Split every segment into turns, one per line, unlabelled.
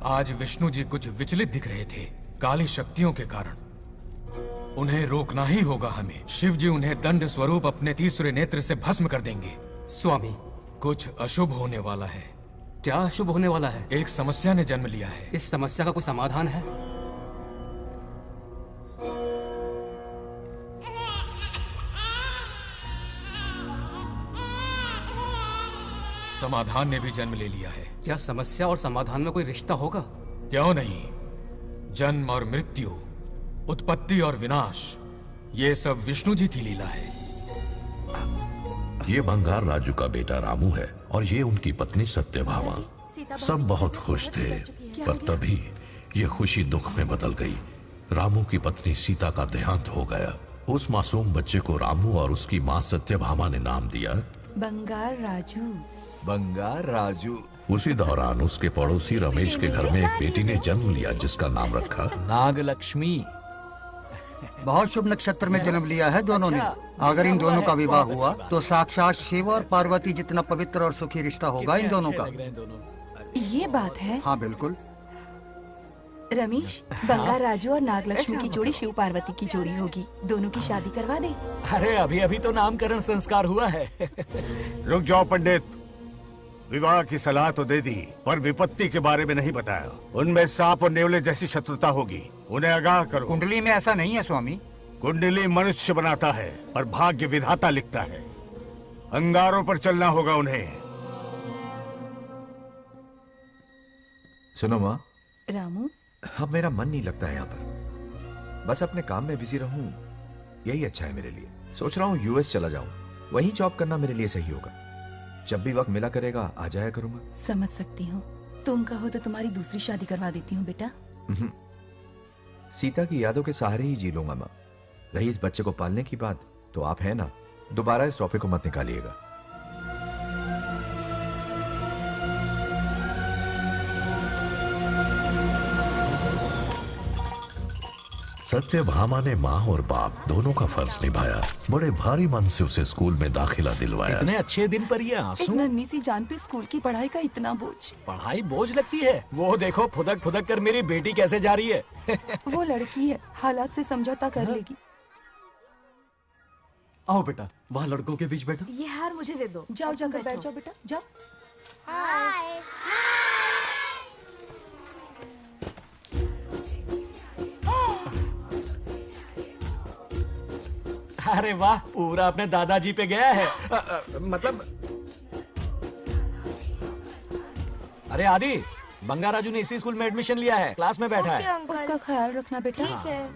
आज विष्णु जी कुछ विचलित दिख रहे थे, काली शक्तियों के कारण। उन्हें रोकना ही होगा हमें। शिव जी उन्हें दंड स्वरूप अपने तीसरे नेत्र से भस्म कर देंगे।
स्वामी,
कुछ अशुभ होने वाला है।
क्या अशुभ होने वाला है?
एक समस्या ने जन्म लिया है।
इस समस्या का कोई समाधान है?
समाधान ने भी जन्म ले लिया है।
क्या समस्या और समाधान में कोई रिश्ता होगा?
क्यों नहीं। जन्म और मृत्यु, उत्पत्ति और विनाश, ये सब विष्णु जी की लीला है।
ये बंगार राजू का बेटा रामू है और ये उनकी पत्नी सत्यभामा। सब बहुत खुश थे, पर तभी ये खुशी दुख में बदल गई। रामू की पत्नी सीता का देहांत हो गया। उस मासूम बच्चे को रामू और उसकी माँ सत्यभामा ने नाम दिया
बंगार राजू।
बंगार राजू।
उसी दौरान उसके पड़ोसी रमेश के घर में एक बेटी ने जन्म लिया जिसका नाम रखा
नागलक्ष्मी।
बहुत शुभ नक्षत्र में जन्म लिया है दोनों ने। अगर इन दोनों का विवाह हुआ तो साक्षात शिव और पार्वती जितना पवित्र और सुखी रिश्ता होगा इन दोनों का।
ये बात है।
हाँ बिल्कुल।
रमेश, बंगार राजू और नागलक्ष्मी की जोड़ी शिव पार्वती की जोड़ी होगी। दोनों की शादी करवा दे।
अरे अभी अभी तो नामकरण संस्कार हुआ है।
रुक जाओ पंडित, विवाह की सलाह तो दे दी पर विपत्ति के बारे में नहीं बताया। उनमें सांप और नेवले जैसी शत्रुता होगी, उन्हें आगाह करो।
कुंडली में ऐसा नहीं है स्वामी।
कुंडली मनुष्य बनाता है और भाग्य विधाता लिखता है। अंगारों पर चलना होगा उन्हें।
सुनो माँ,
रामू,
अब मेरा मन नहीं लगता है यहाँ पर। बस अपने काम में बिजी रहूं, यही अच्छा है मेरे लिए। सोच रहा हूँ यूएस चला जाऊं, वहीं जॉब करना मेरे लिए सही होगा। जब भी वक्त मिला करेगा आ जाया करूंगा।
समझ सकती हूँ। तुम कहो तो तुम्हारी दूसरी शादी करवा देती हूँ बेटा।
सीता की यादों के सहारे ही जी लूंगा माँ। रही इस बच्चे को पालने की बात, तो आप है ना, दोबारा इस टॉपिक को मत निकालिएगा।
सत्यभामा ने माँ और बाप दोनों का फर्ज निभाया। बड़े भारी मन से उसे स्कूल में दाखिला दिलवाया।
इतने अच्छे दिन पर ये
एक
आंसू।
नन्ही सी जान पे स्कूल की पढ़ाई का इतना बोझ।
पढ़ाई बोझ लगती है? वो देखो फुदक फुदक कर मेरी बेटी कैसे जा रही है।
वो लड़की है, हालात से समझौता कर लेगी।
आओ बेटा, वहाँ लड़कों के बीच बैठो।
ये हार मुझे दे दो।
जाओ जाकर बैठ जाओ बेटा, जाओ।
हाय।
अरे वाह, पूरा अपने दादाजी पे गया है। मतलब अरे आदि, बंगा राजू ने इसी स्कूल में एडमिशन लिया है, क्लास में बैठा है।
उसका ख्याल रखना बेटा।
ठीक है।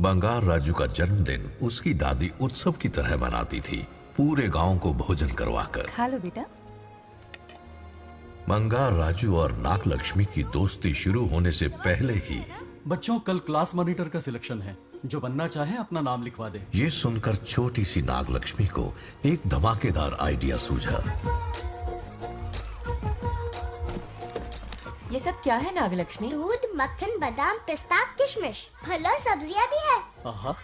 बंगार राजू का जन्मदिन उसकी दादी उत्सव की तरह मनाती थी, पूरे गांव को भोजन करवाकर।
खा लो बेटा।
बंगार राजू और नागलक्ष्मी की दोस्ती शुरू होने से पहले ही
बच्चों, कल क्लास मॉनिटर का सिलेक्शन है। जो बनना चाहे अपना नाम लिखवा दे।
ये सुनकर छोटी सी नागलक्ष्मी को एक धमाकेदार आइडिया सूझा।
ये सब क्या है नागलक्ष्मी?
दूध, मक्खन, बादाम, पिस्ता, किशमिश, फल और सब्जियां भी है।
आहा।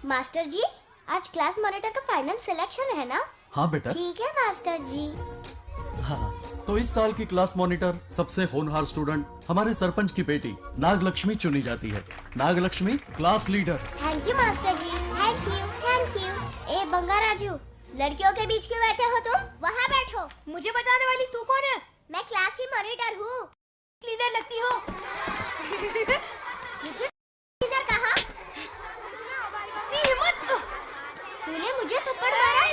मास्टर जी, आज क्लास मॉनिटर का फाइनल सिलेक्शन है ना?
हाँ बेटा।
ठीक है मास्टर जी।
हाँ, तो इस साल की क्लास मॉनिटर सबसे होनहार स्टूडेंट हमारे सरपंच की बेटी नागलक्ष्मी चुनी जाती है। Nagalakshmi class leader.
Thank you master ji, thank you thank you. ए बंगा राजू, लड़कियों के बीच क्यों बैठे हो तुम? वहाँ बैठो। मुझे बताने वाली तू कौन है? मैं क्लास की मॉनिटर हूँ। लीडर लगती हो। मुझे लीडर कहा? तूने मुझे थप्पड़ मारा।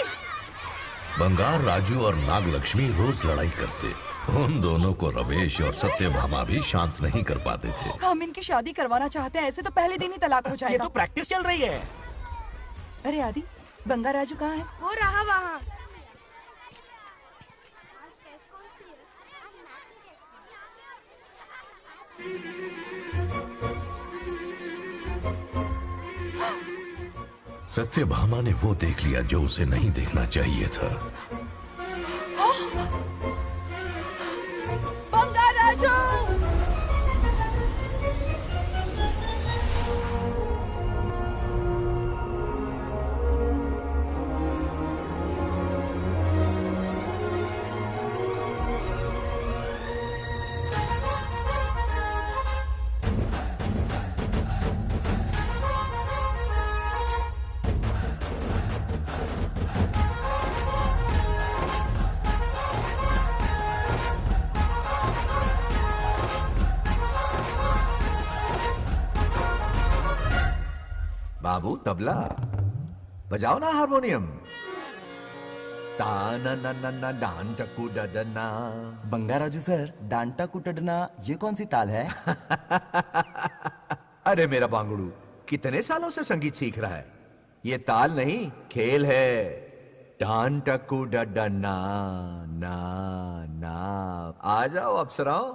बंगार राजू और नागलक्ष्मी रोज लड़ाई करते। उन दोनों को रमेश और सत्यभामा भी शांत नहीं कर पाते थे।
हम इनकी शादी करवाना चाहते हैं, ऐसे तो पहले दिन ही तलाक हो जाएगा।
ये तो प्रैक्टिस चल रही है।
अरे आदि, बंगा राजू कहाँ है?
वो रहा वहाँ।
सत्यभामा ने वो देख लिया जो उसे नहीं देखना चाहिए था।
बंगा राजू!
बाबू तबला बजाओ ना, हारमोनियम। ता ना ना ना ना डान टकू डडना।
बंगाराजू सर, डांटा कुटडना ये कौन सी ताल है?
अरे मेरा बांगड़ू, कितने सालों से संगीत सीख रहा है? ये ताल नहीं, खेल है। डान टकू डडना ना ना। आ जाओ अप्सराओ।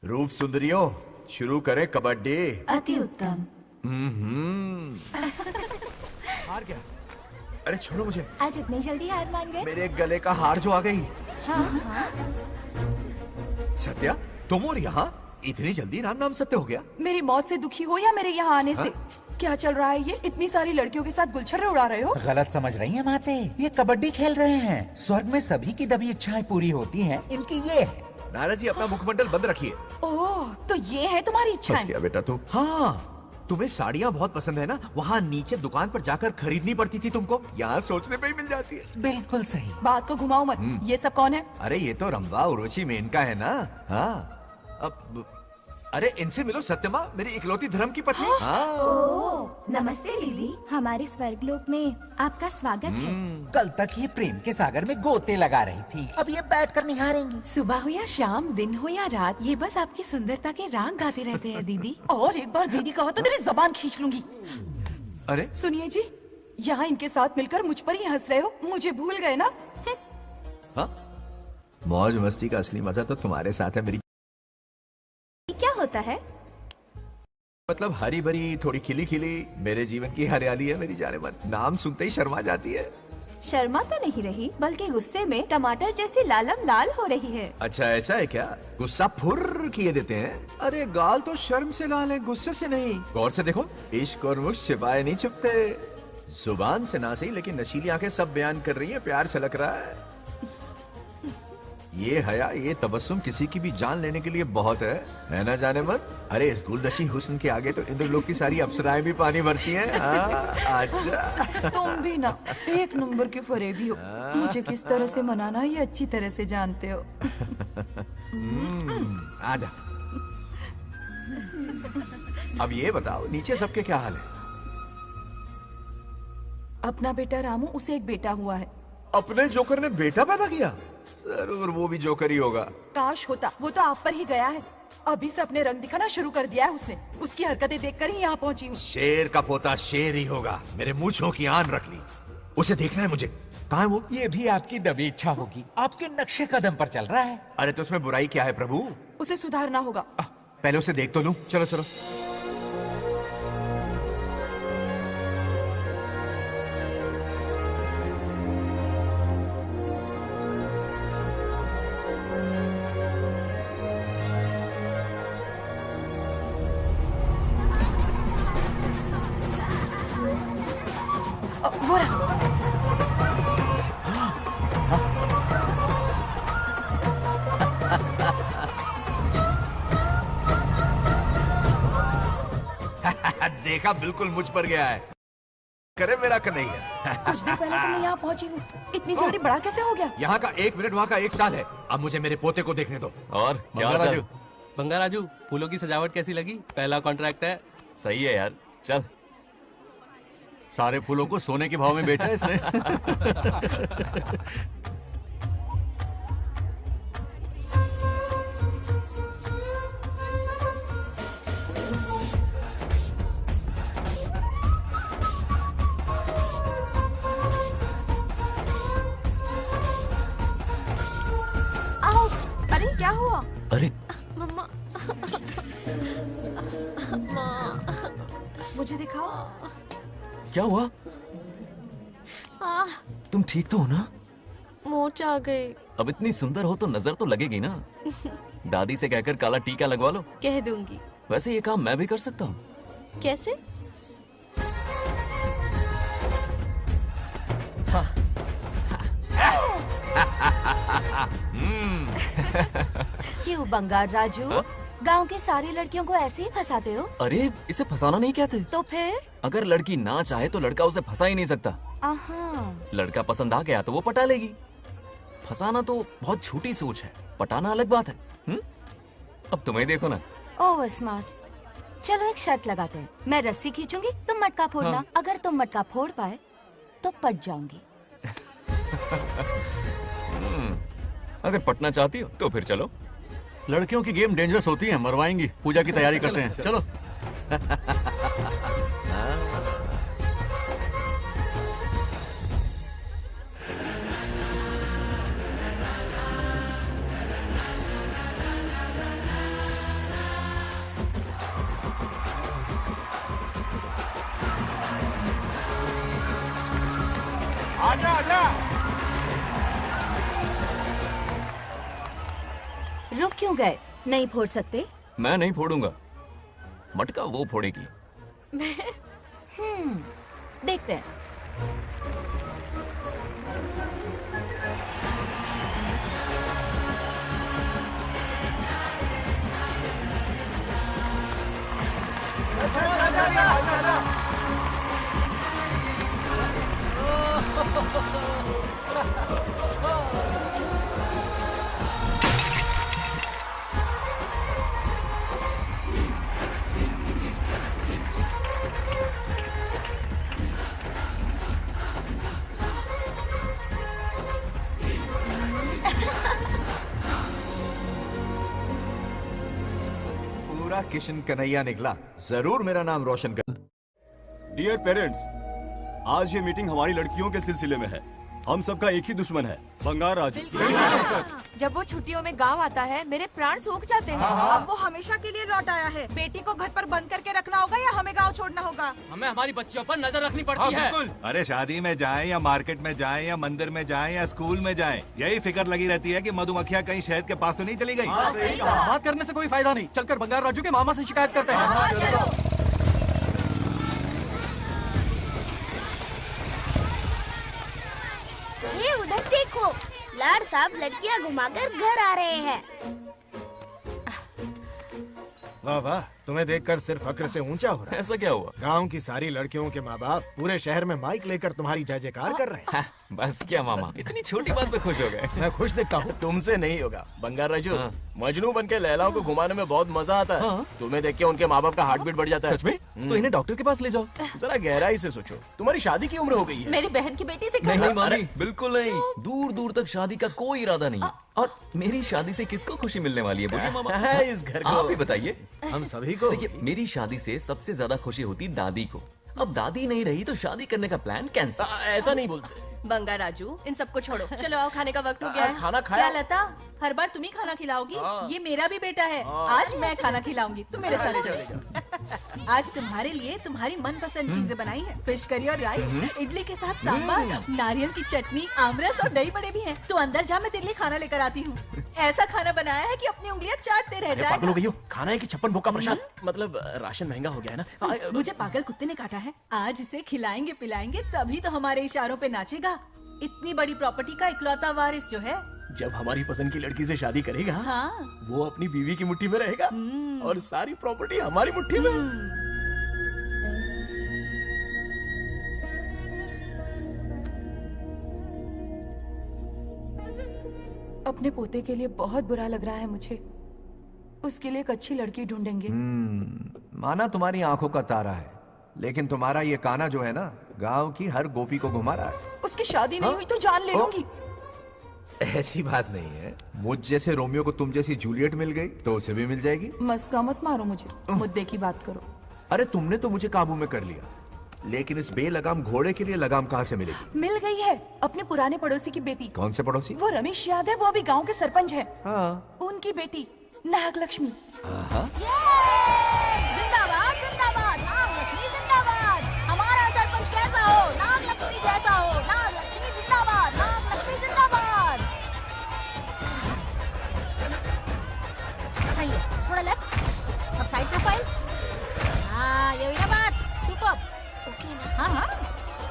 रूप सुंदरियों, शुरू करें कबड्डी।
अति उत्तम।
हार गया? अरे छोड़ो मुझे।
आज इतनी जल्दी हार मान गए?
मेरे गले का हार जो आ गई। सत्या, तुम और यहाँ इतनी जल्दी राम नाम सत्य हो गया?
मेरी मौत से दुखी हो या मेरे यहाँ आने से? क्या चल रहा है ये? इतनी सारी लड़कियों के साथ गुलछर्रे उड़ा रहे हो?
गलत समझ रही हैं माते, ये कबड्डी खेल रहे हैं। स्वर्ग में सभी की दबी इच्छाएं पूरी होती हैं, इनकी ये है।
नाना जी, अपना मुखमंडल बंद रखिए।
ओह, तो ये है तुम्हारी
बस
इच्छा?
क्या बेटा तू? हाँ, तुम्हें साड़ियाँ बहुत पसंद है ना? वहाँ नीचे दुकान पर जाकर खरीदनी पड़ती थी तुमको, यहाँ सोचने पे ही मिल जाती है।
बिल्कुल सही।
बात को घुमाओ मत। ये सब कौन है?
अरे ये तो रंभा उर्वशी मेनका है ना। हाँ, अब अरे इनसे मिलो सत्यमा, मेरी इकलौती धर्म की पत्नी। हाँ।
नमस्ते दीदी, हमारे स्वर्गलोक में आपका स्वागत है।
कल तक ये प्रेम के सागर में गोते लगा रही थी, अब ये बैठकर निहारेंगी।
सुबह हो या शाम, दिन हो या रात, ये बस आपकी सुंदरता के राग गाते रहते हैं दीदी।
और एक बार दीदी कहा तो तेरी जबान खींच लूंगी।
अरे
सुनिए जी, यहाँ इनके साथ मिलकर मुझ पर ही हंस रहे हो, मुझे भूल गए ना?
हाँ, मौज मस्ती का असली मजा तो तुम्हारे साथ है मेरी।
क्या होता है?
मतलब हरी भरी थोड़ी खिली खिली मेरे जीवन की हरियाली है मेरी जाने मन। नाम सुनते ही शर्मा जाती है।
शर्मा तो नहीं रही, बल्कि गुस्से में टमाटर जैसी लालम लाल हो रही है।
अच्छा ऐसा है क्या? गुस्सा फुर्र किए देते हैं। अरे गाल तो शर्म से लाल है, गुस्से से नहीं। गौर से देखो, इश्क और मुश्क छिपाए नहीं छुपते। जुबान से ना सही, लेकिन नशीली आंखें सब बयान कर रही हैं, प्यार छलक रहा है। ये हया, ये तबस्सुम किसी की भी जान लेने के लिए बहुत है ना जाने मन? अरे इस गुलदशी हुस्न के आगे तो इंद्रलोक की सारी अप्सराएं भी पानी भरती हैं। अच्छा
तुम भी ना एक नंबर के फरेबी हो। मुझे किस तरह से मनाना ये अच्छी तरह से जानते हो।
आजा। अब ये बताओ, नीचे सबके क्या हाल है?
अपना बेटा रामू, उसे एक बेटा हुआ है।
अपने जोकर ने बेटा पैदा किया? जरूर वो भी जोकर ही होगा।
काश होता, वो तो आप पर ही गया है। अभी से अपने रंग दिखाना शुरू कर दिया है उसने। उसकी हरकतें देखकर ही यहाँ पहुँची हूँ।
शेर का पोता शेर ही होगा। मेरे मूंछों की आन रख ली। उसे देखना है मुझे। कहाँ है वो?
ये भी आपकी दबी इच्छा होगी, आपके नक्शे कदम पर चल रहा है।
अरे तो उसमें बुराई क्या है प्रभु?
उसे सुधारना होगा।
पहले उसे देख तो लूं। चलो चलो।
वो रहा।
देखा, बिल्कुल मुझ पर गया है। करे मेरा कन्हैया।
कुछ दिन पहले तो मैं यहाँ पहुँची हूँ, इतनी जल्दी बड़ा कैसे हो गया?
यहाँ का 1 मिनट, वहाँ का 1 साल है। अब मुझे मेरे पोते को देखने दो।
और क्या राजू?
बंगाराजू, फूलों की सजावट कैसी लगी? पहला कॉन्ट्रैक्ट है।
सही है यार, चल। सारे फूलों को सोने के भाव में बेचा है इसने।
आउट।
अरे क्या हुआ?
अरे
मम्मा।
मुझे दिखाओ।
क्या हुआ? तुम ठीक तो हो ना?
मोच आ गई।
अब इतनी सुंदर हो तो नजर तो लगेगी ना। दादी से कहकर काला टीका लगवा लो।
कह दूंगी।
वैसे ये काम मैं भी कर सकता हूँ।
कैसे? क्यों बंगार राजू, गांव के सारी लड़कियों को ऐसे ही फंसाते हो?
अरे इसे फंसाना नहीं कहते।
तो फिर?
अगर लड़की ना चाहे तो लड़का उसे फंसा ही नहीं सकता। लड़का पसंद आ गया तो वो पटा लेगी। फंसाना तो बहुत छोटी सोच है, पटाना अलग बात है। अब तुम्हें देखो ना।
Over smart. चलो एक शर्त लगाते हैं, मैं रस्सी खींचूंगी, तुम मटका फोड़ना।
हाँ।
अगर तुम मटका फोड़ पाए तो पट जाऊंगी।
अगर पटना चाहती हो तो फिर चलो।
लड़कियों की गेम डेंजरस होती है, मरवाएंगी। पूजा की तैयारी करते हैं, चलो।
आजा आजा।
रुक क्यों गए? नहीं फोड़ सकते?
मैं नहीं फोड़ूंगा, मटका वो फोड़ेगी।
देखते हैं।
पूरा किशन कन्हैया निकला। जरूर मेरा नाम रोशन कर।
डियर पेरेंट्स, आज ये मीटिंग हमारी लड़कियों के सिलसिले में है। हम सबका एक ही दुश्मन है, बंगार राजू।
जब वो छुट्टियों में गांव आता है मेरे प्राण सूख जाते हैं। अब वो हमेशा के लिए लौट आया है। बेटी को घर पर बंद करके रखना होगा या हमें गांव छोड़ना होगा?
हमें हमारी बच्चियों पर नजर रखनी पड़ती है।
अरे शादी में जाएं या मार्केट में जाएं या मंदिर में जाएं या स्कूल में जाएं, यही फिक्र लगी रहती है कि मधुमक्खियां कहीं शहद के पास तो नहीं चली गई।
बात करने से कोई फायदा नहीं, चलकर बंगार राजू के मामा से शिकायत करते हैं।
ये उधर देखो, लाड साहब लड़कियां घुमाकर घर आ रहे हैं।
वाह वाह, तुम्हें देखकर सिर्फ फक्र से ऊंचा हो रहा है।
ऐसा क्या हुआ?
गांव की सारी लड़कियों के माँ बाप पूरे शहर में माइक लेकर तुम्हारी जय जयकार कर रहे हैं।
बस क्या मामा, इतनी छोटी बात पे खुश हो गए।
मैं खुश दिखता हूँ।
तुमसे नहीं होगा बंगार राजू।
हाँ।
मजनू बनके लैलाओं को घुमाने में बहुत मजा आता है।
हाँ।
तुम्हें देख के उनके माँ बाप का हार्ट बीट बढ़ जाता है।
सच में? तो इन्हें डॉक्टर के पास ले जाओ।
जरा गहराई से सोचो, तुम्हारी शादी की उम्र हो गई है।
मेरी बहन की बेटी से
नहीं मामी, बिल्कुल नहीं। दूर दूर तक शादी का कोई इरादा नहीं। और मेरी शादी से किसको खुशी मिलने वाली है बोलिए मामा?
इस घर को
आप ही बताइए।
हम सभी को।
देखिए, मेरी शादी से सबसे ज्यादा खुशी होती दादी को। अब दादी नहीं रही तो शादी करने का प्लान कैंसिल।
ऐसा नहीं बोलते।
बंगा राजू, इन सबको छोड़ो, चलो आओ, खाने का वक्त हो गया है।
खाना खाया?
क्या लता, हर बार तुम ही खाना खिलाओगी?
हाँ।
ये मेरा भी बेटा है। आज मैं खाना खिलाऊंगी, तुम मेरे साथ चलो। आज तुम्हारे लिए तुम्हारी मनपसंद चीजें बनाई हैं। फिश करी और राइस, इडली के साथ सांभर, नारियल की चटनी, आमरस और दही बड़े भी हैं। तो अंदर जा, मैं तेरे लिए खाना लेकर आती हूँ। ऐसा खाना बनाया है कि अपनी उंगलियां चाटते रह
पागल हो गई
जाएगा।
हो, खाना है कि 56 भोग का प्रसाद? मतलब राशन महंगा हो गया है ना।
मुझे पागल कुत्ते ने काटा है। आज इसे खिलाएंगे पिलाएंगे तभी तो हमारे इशारों पे नाचेगा। इतनी बड़ी प्रॉपर्टी का इकलौता वारिस जो है।
जब हमारी पसंद की लड़की से शादी करेगा,
हाँ।
वो अपनी बीवी की मुट्ठी में रहेगा और सारी प्रॉपर्टी हमारी मुट्ठी में।
अपने पोते के लिए बहुत बुरा लग रहा है मुझे। उसके लिए एक अच्छी लड़की ढूंढेंगे।
माना तुम्हारी आंखों का तारा है, लेकिन तुम्हारा ये काना जो है ना, गांव की हर गोपी को घुमा रहा है।
उसकी शादी नहीं हुई तो जान ले लूंगी।
ऐसी बात नहीं है। मुझ जैसे रोमियो को तुम जैसी जूलियट मिल गई तो उसे भी मिल जाएगी।
मस्का मत मारो मुझे, मुद्दे की बात करो।
अरे तुमने तो मुझे काबू में कर लिया, लेकिन इस बेलगाम घोड़े के लिए लगाम कहाँ से मिलेगी?
मिल गई है, अपने पुराने पड़ोसी की बेटी।
कौन से पड़ोसी?
वो रमेश याद है, वो अभी गांव के सरपंच है।
हाँ।
उनकी बेटी नागलक्ष्मी।
जिंदाबाद जिंदाबाद, नागलक्ष्मी जिंदाबाद। हमारा सरपंच कैसा हो? नागलक्ष्मी जैसा हो। नागलक्ष्मी जिंदाबाद, नागलक्ष्मी जिंदाबाद। सही है, थोड़ा लेफ्ट, अब साइड प्रोफाइल। हाँ, ये हुई ना बात। सुपर। ओके ना? हाँ हाँ।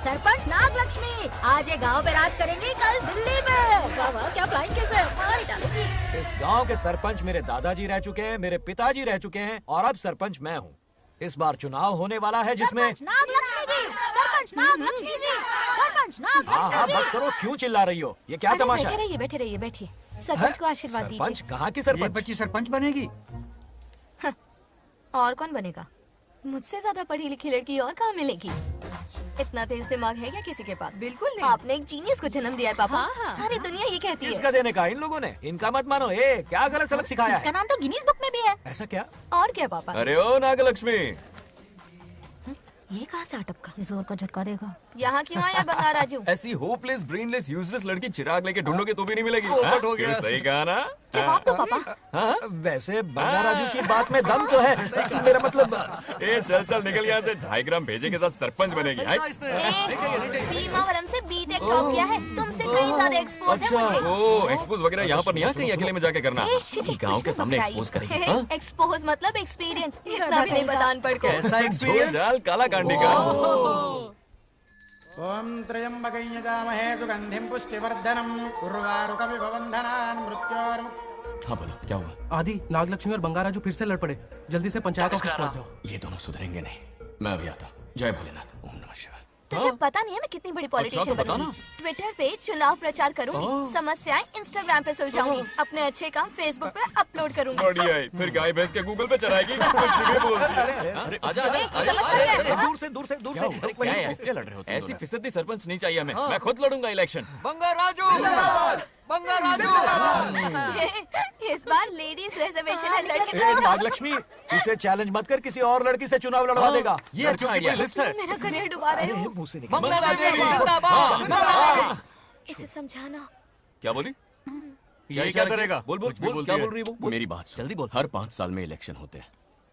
सरपंच नागलक्ष्मी आज ये गांव पे राज करेंगी, कल दिल्ली में। वाह, क्या फ्लाइंग किस है, मार डालूंगी।
इस गांव के सरपंच मेरे दादाजी रह चुके हैं, मेरे पिताजी रह चुके हैं और अब सरपंच मैं हूँ। इस बार चुनाव होने वाला है जिसमें
नागलक्ष्मी जी, सरपंच नागलक्ष्मी जी, सरपंच नागलक्ष्मी जी।
बस करो, क्यों चिल्ला रही हो? ये क्या तमाशा है?
बैठे रहिए, बैठिए। सरपंच को आशीर्वाद दीजिए।
सरपंच कहाँ की सरपंच?
ये बच्ची सरपंच बनेगी।
और कौन बनेगा? मुझसे ज्यादा पढ़ी लिखी लड़की और कहाँ मिलेगी? इतना तेज दिमाग है क्या किसी के पास?
बिल्कुल नहीं।
आपने एक जीनियस को जन्म दिया है पापा।
हाँ।
सारी दुनिया ये कहती है।
किसका देने का इन लोगों ने? इनका मत मानो। क्या गलत सलत सिखाया
इसका
है?
नाम तो गिनीज बुक में भी है।
ऐसा क्या?
और क्या पापा?
अरे ओ नागलक्ष्मी,
ये कहाँ से अटपका? जोर का झटका देगा। यहाँ क्यों आया बंगार राजू?
ऐसी होपलेस ब्रेनलेस यूजलेस लड़की चिराग लेके ढूंढोगे तो भी नहीं मिलेगी।
पोपट हो गया।
सही कहा ना?
जवाब दो पापा।
हाँ?
वैसे बंगा राजू की बात में दम तो है, लेकिन मेरा मतलब
चल चल निकल यहाँ से। 2.5 ग्राम भेजे के साथ सरपंच बनेगी।
भीमावरम से बीटेक टॉप किया है। तुमसे कहीं ज्यादा एक्सपोज है मुझे।
ओ एक्सपोज वगैरह यहाँ पर नहीं है, कहीं अकेले में जाके करना। गाँव के सामने एक्सपोज करेगी। हाँ?
एक्सपोज मतलब एक्सपीरियंस। इतना भी नहीं पता अनपढ़ को।
कैसा एक्सपीरियंस? जाल काला कांडी का।
ओम त्र्यंबकं यजामहे सुगंधिं पुष्टिवर्धनम् उर्वारुकमिव बन्धनान् मृत्योर्मुक्।
हाँ बोलो, क्या हुआ? आदि, नागलक्ष्मी और बंगा राजू फिर से लड़ पड़े। जल्दी से पंचायत ऑफिस पहुंच जाओ। ये दोनों सुधरेंगे नहीं। मैं अभी आता हूँ। जय भोलेनाथ। ओम नमः शिवाय।
तुझे पता नहीं है मैं कितनी बड़ी पॉलिटिशियन बनूंगी। ट्विटर पे चुनाव प्रचार करूंगी, समस्याएं इंस्टाग्राम पे सुलझाऊंगी, अपने अच्छे काम फेसबुक पे अपलोड करूंगी।
बढ़िया है। फिर गाय भैंस के गूगल पे चराएगी। कुछ भी बोलती है।
आजा दूर से दूर से दूर से।
क्या है? इसलिए लड़ रहे हो? ऐसी फिसदी सरपंच नहीं चाहिए हमें। मैं खुद लड़ूंगा इलेक्शन।
बंगा राजू, बंगा राजू।
इस बार लेडीज रिजर्वेशन है, लड़के तो
ए,
दिखाओ।
नागलक्ष्मी, इसे चैलेंज मत कर, किसी और लड़की से चुनाव लड़वा देगा।
ये अच्छा आइडिया है।
मेरा करियर डुबा रहे हो।
मुंह से
बंगा राजू
इसे समझाना।
क्या बोली?
ये क्या करेगा?
बोल बोल बोल। क्या बोल रही है वो?
मेरी बात सुन।
जल्दी बोल।
हर 5 साल में इलेक्शन होते हैं।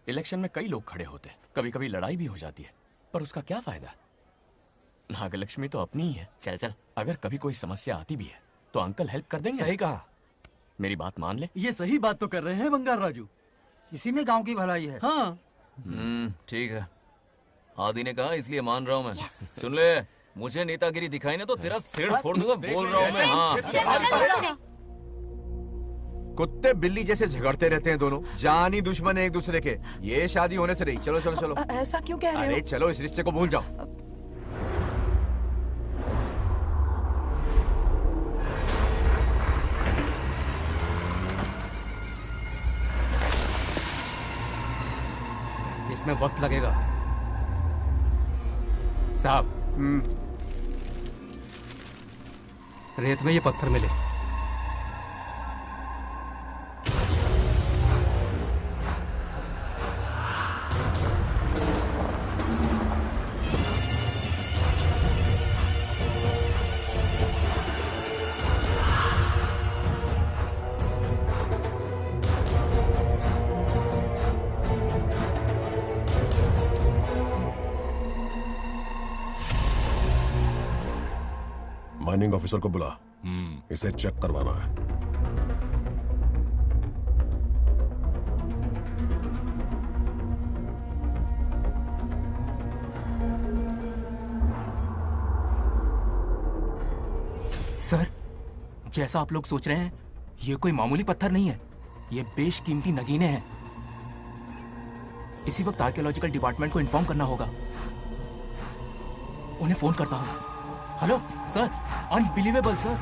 इलेक्शन में कई लोग खड़े होते हैं। कभी कभी लड़ाई भी हो जाती है, पर उसका क्या फायदा? नागलक्ष्मी तो अपनी ही है। चल चल, अगर कभी कोई समस्या आती भी है तो अंकल हेल्प कर देंगे।
सही कहा।
मेरी बात मान ले।
ये सही बात तो कर रहे हैं बंगार राजू। इसी में गांव की भलाई है।
हाँ
ठीक है। आदि ने कहा इसलिए मान रहा हूँ मैं। सुन ले, मुझे नेतागिरी दिखाई ना तो तेरा सिर फोड़ दूंगा। बोल रहा हूँ मैं। हाँ।
कुत्ते बिल्ली जैसे झगड़ते रहते हैं दोनों, जानी दुश्मन है एक दूसरे के। ये शादी होने से रही। चलो चलो चलो।
ऐसा क्यों कह रहे हो?
अरे चलो, इस रिश्ते को भूल जाओ।
इसमें वक्त लगेगा साहब। रेत में ये पत्थर मिले।
माइनिंग ऑफिसर को बुला। इसे चेक करवाना है।
सर, जैसा आप लोग सोच रहे हैं, ये कोई मामूली पत्थर नहीं है। ये बेशकीमती नगीने हैं। इसी वक्त आर्कियोलॉजिकल डिपार्टमेंट को इन्फॉर्म करना होगा। उन्हें फोन करता हूं। Hello sir, unbelievable sir.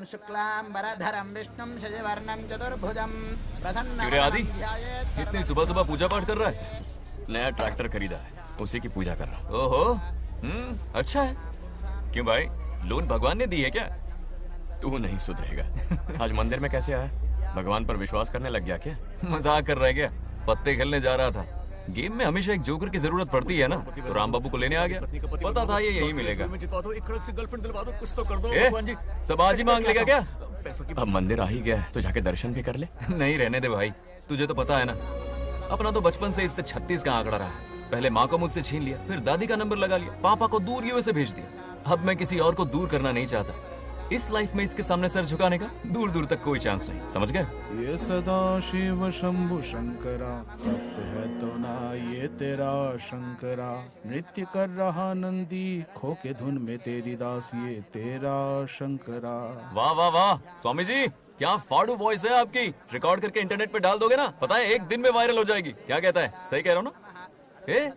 शुक्लांबरधरं विष्णुं शशिवर्णं चतुर्भुजं
क्यों रे आदि, इतनी सुबह सुबह पूजा पाठ कर रहा है?
नया ट्रैक्टर खरीदा है, उसी की पूजा कर रहा हूँ।
ओहो, अच्छा है। क्यों भाई, लोन भगवान ने दी है क्या?
तू नहीं सुधरेगा। आज मंदिर में कैसे आया? भगवान पर विश्वास करने लग गया क्या?
मजाक कर रहा है क्या? पत्ते खेलने जा रहा था। गेम में हमेशा एक जोकर की जरूरत पड़ती है ना, तो राम बाबू को लेने आ गया। पता था ये यही मिलेगा। सब आज ही मांग लेगा क्या?
अब मंदिर आ ही गया है तो जाके दर्शन भी कर ले।
नहीं रहने दे भाई, तुझे तो पता है ना, अपना तो बचपन से इससे 36 का आंकड़ा रहा है। पहले माँ को मुझसे छीन लिया, फिर दादी का नंबर लगा लिया, पापा को दूर यूएसए भेज दिया। अब मैं किसी और को दूर करना नहीं चाहता। इस लाइफ में इसके सामने सर झुकाने का दूर दूर तक कोई चांस नहीं, समझ गए?
ये सदा शिव शंभु शंकरा, तप्त है तो ना ये तेरा शंकरा। नृत्य कर रहा नंदी, खो के धुन में तेरी दास, ये तेरा शंकरा।
वाह वाह वाह स्वामी जी, क्या फाड़ू वॉइस है आपकी। रिकॉर्ड करके इंटरनेट पे डाल दोगे ना, पता है 1 दिन में वायरल हो जाएगी। क्या कहता है, सही कह रहा हूँ ना? ए,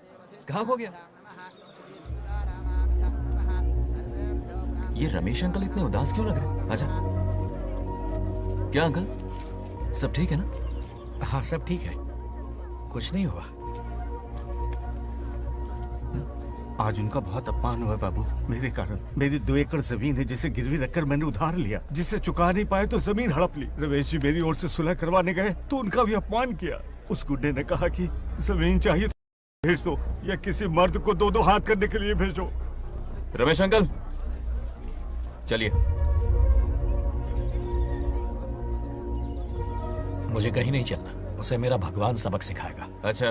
कहाँ खो गया? ये रमेश अंकल इतने उदास क्यों लग रहे? अच्छा, क्या अंकल सब ठीक है ना?
हाँ सब ठीक है, कुछ नहीं हुआ।
आज उनका बहुत अपमान हुआ बाबू, मेरे कारण। मेरी 2 एकड़ जमीन है जिसे गिरवी रखकर मैंने उधार लिया, जिसे चुका नहीं पाए तो जमीन हड़प ली। रमेश जी मेरी ओर से सुलह करवाने गए तो उनका भी अपमान किया। उस गुड्डे ने कहा कि जमीन चाहिए तो भेज दो, या किसी मर्द को 2-2 हाथ करने के लिए भेजो।
रमेश अंकल चलिए।
मुझे कहीं नहीं चलना, उसे मेरा भगवान सबक सिखाएगा।
अच्छा,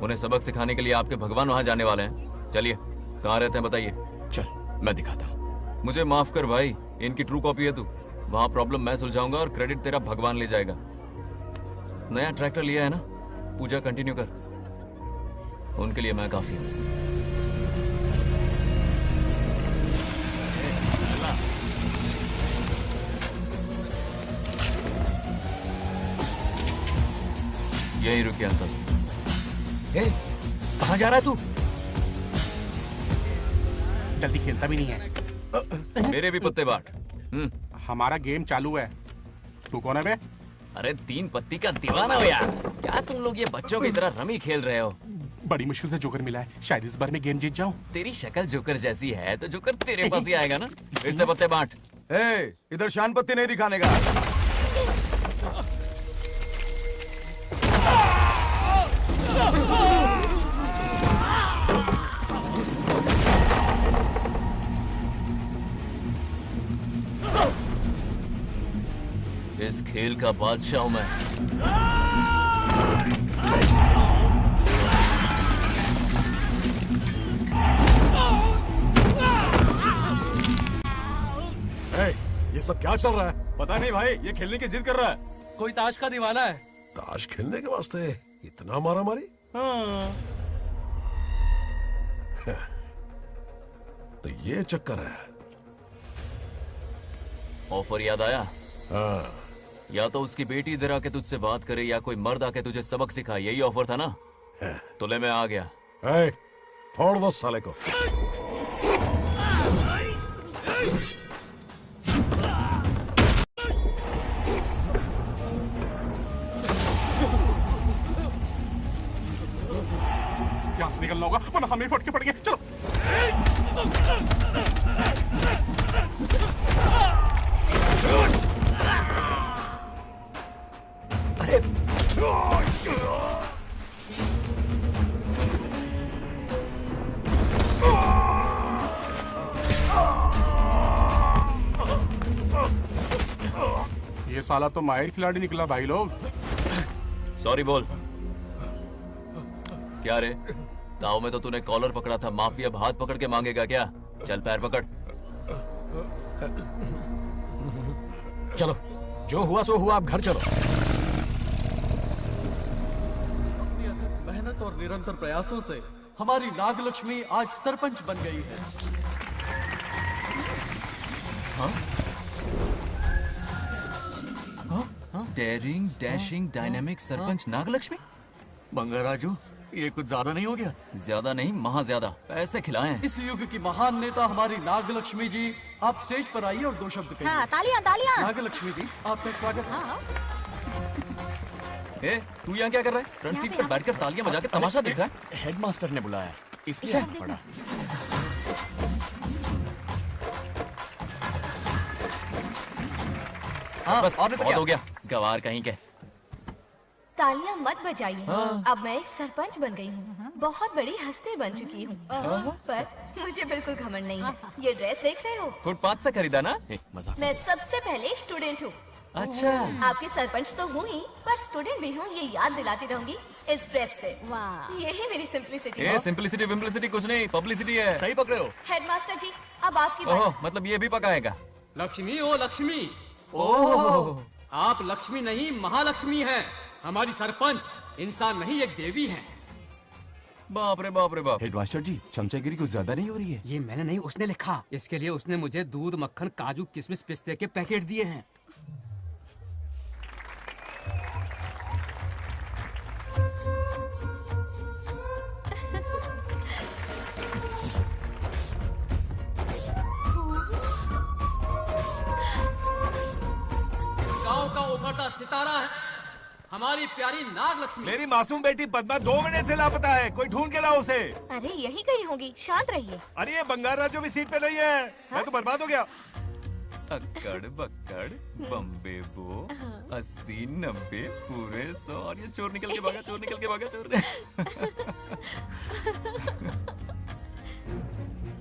उन्हें सबक सिखाने के लिए आपके भगवान वहां जाने वाले हैं। चलिए, कहाँ रहते हैं बताइए।
चल मैं दिखाता हूँ।
मुझे माफ कर भाई, इनकी ट्रू कॉपी है तू। वहां प्रॉब्लम मैं सुलझाऊंगा और क्रेडिट तेरा भगवान ले जाएगा। नया ट्रैक्टर लिया है ना, पूजा कंटिन्यू कर, उनके लिए मैं काफी हूँ। यही रुके अंकल।
ए, कहाँ जा रहा है तू?
जल्दी खेलता भी नहीं है।
मेरे भी पत्ते बांट।
हमारा गेम चालू है, तू कौन है बे?
अरे 3 पत्ती का दीवाना हो यार, क्या तुम लोग ये बच्चों की तरह रमी खेल रहे हो?
बड़ी मुश्किल से जोकर मिला है, शायद इस बार मैं गेम जीत जाऊं।
तेरी शक्ल जोकर जैसी है तो जोकर तेरे पास ही आएगा ना। फिर से पत्ते बांट।
इधर शान पत्ती नहीं दिखाने का।
इस खेल का बादशाह हूं मैं।
ये सब क्या चल रहा है?
पता नहीं भाई, ये खेलने की जिद कर रहा है।
कोई ताश का दीवाना है।
ताश खेलने के वास्ते इतना मारा मारी? तो ये चक्कर है।
ऑफर याद आया?
हाँ।
या तो उसकी बेटी इधर आके तुझसे बात करे, या कोई मर्द आके तुझे सबक सिखाए। यही ऑफर था ना? तो ले मैं आ गया।
फोड़ दो साले को।
यहाँ से निकलना होगा वरना हमें फट के पड़ेंगे। चलो।
अरे
ये साला तो माहिर खिलाड़ी निकला भाई लोग।
सॉरी बोल। क्या रे, ताऊ में तो तूने कॉलर पकड़ा था, माफी अब हाथ पकड़ के मांगेगा क्या? चल पैर पकड़।
चलो, जो हुआ सो हुआ, अब घर चलो।
मेहनत और निरंतर प्रयासों से हमारी नागलक्ष्मी आज सरपंच बन गई है।
Daring, dashing, dynamic sarpanch Nagalakshmi.
Bangaraju, ये कुछ ज्यादा नहीं हो गया?
ज्यादा नहीं, महा ज्यादा। पैसे खिलाएं।
इस युग की महान नेता हमारी नागलक्ष्मी जी, आप स्टेज पर आइए और 2 शब्द कहिए।
हाँ, तालियां तालियां।
नागलक्ष्मी जी, आपका स्वागत है।
ए, तू यहाँ क्या कर रहा है? फ्रंट सीट पर बैठकर तालियां बजा के तमाशा देख रहा है?
हेडमास्टर ने बुलाया, इसलिए आना पड़ा।
बस बहुत हो गया, गवार कहीं के।
तालियां मत बजाइए। अब मैं एक सरपंच बन गई हूँ, बहुत बड़ी हस्ती बन चुकी हूँ। पर मुझे बिल्कुल घमंड नहीं है। ये ड्रेस देख रहे हो?
फुटपाथ से खरीदा ना?
मैं सबसे पहले एक स्टूडेंट हूँ,
अच्छा।
आपकी सरपंच तो हूँ ही, पर स्टूडेंट भी हूँ, ये याद दिलाती रहूंगी इस ड्रेस से। वाह, यही मेरी सिंपलिसिटी है।
सिंपलिसिटी विम्पलिसिटी कुछ नहीं, पब्लिसिटी है।
सही पकड़े हो।
हेडमास्टर जी, अब आपकी बारी।
ओह, मतलब ये भी पकाएगा।
लक्ष्मी ओ लक्ष्मी, ओह आप लक्ष्मी नहीं महालक्ष्मी हैं। हमारी सरपंच इंसान नहीं एक देवी हैं।
बाप रे बाप रे बाप।
हेडमास्टर जी, चमचागिरी कुछ ज्यादा नहीं हो रही है?
ये मैंने नहीं, उसने लिखा। इसके लिए उसने मुझे दूध, मक्खन, काजू, किशमिश, पिस्ते के पैकेट दिए हैं। इस गांव का उभरता सितारा है हमारी प्यारी नाग लक्ष्मी।
मेरी मासूम बेटी पद्मा 2 महीने से लापता है, कोई ढूंढ के लाओ उसे।
अरे यही कहीं होगी, शांत रहिए।
अरे ये बंगाल राजू भी सीट पे नहीं है। मैं तो बर्बाद हो गया।
अक्कड़ बक्कड़ बम्बे बो 80 90 पूरे 100 और ये चोर निकल के भागा, चोर निकल के भागा, चोर।